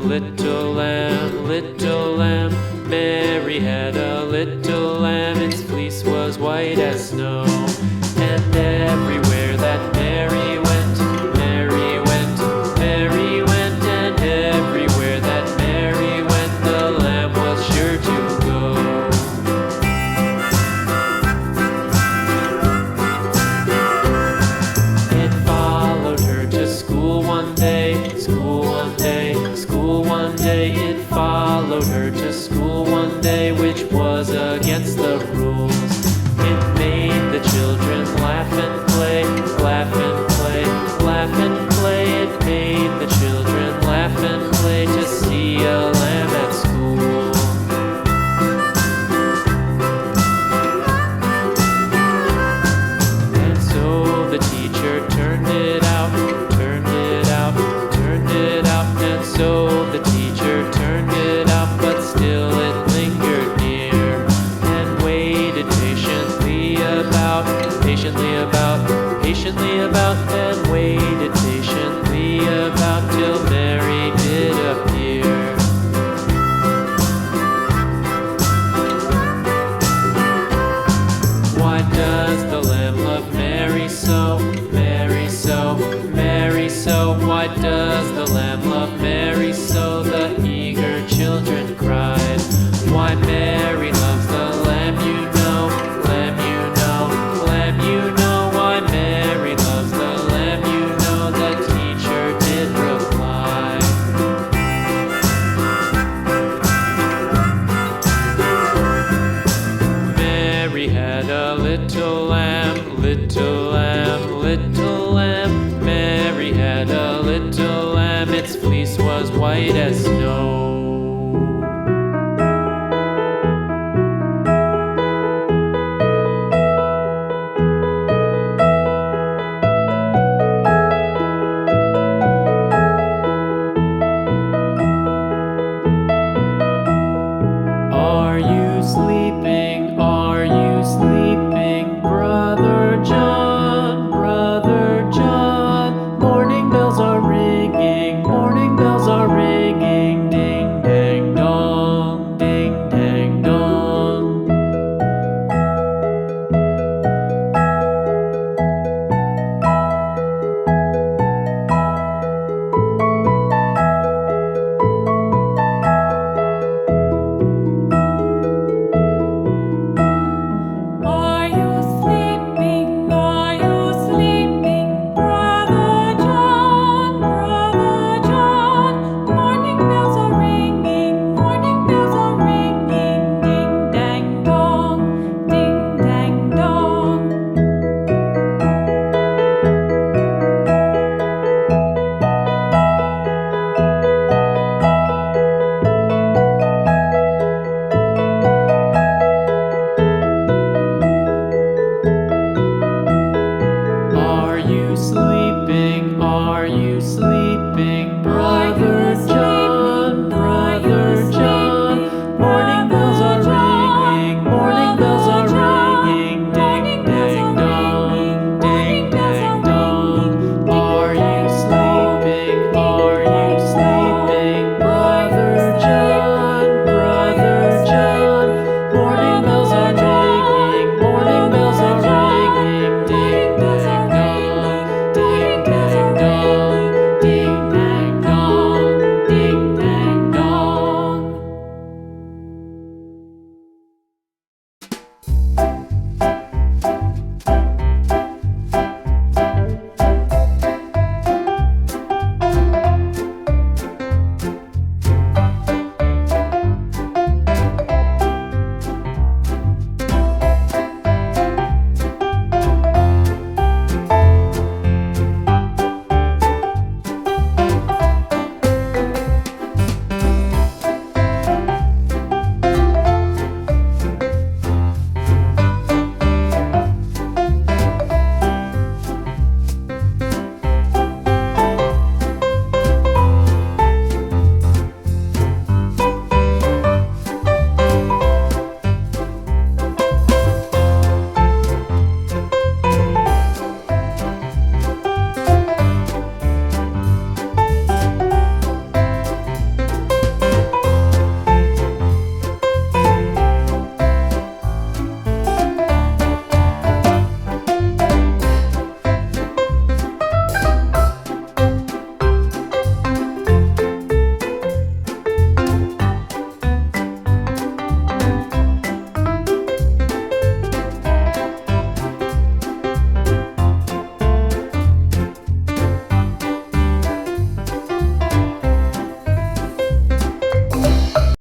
little lamb, little lamb. Mary had a little lamb, its fleece was white as snow. And everywhere that Mary went, Mary went, Mary went. And everywhere that Mary went, the lamb was sure to go. It followed her to school one day, school one day, school one day. It followed her to school one day, which was against the rules. It made the children laugh and play, laugh and play, laugh and play. It made the children laugh and play to see a lamb at school. And so the teacher turned it out, turned it out, turned it out. And so the teacher turned it out, but still it lingered near and waited patiently about, patiently about, patiently about, and waited patiently about till Mary did appear. Why does the lamb love Mary so, Mary so, Mary so? Why does the lamb love Mary so? The eager children cried. Why Mary loves the lamb, you know, lamb, you know, lamb, you know. Why Mary loves the lamb, you know, the teacher did reply. Mary had a little lamb, little lamb, little lamb. Mary had a little lamb, its fleece was white as snow.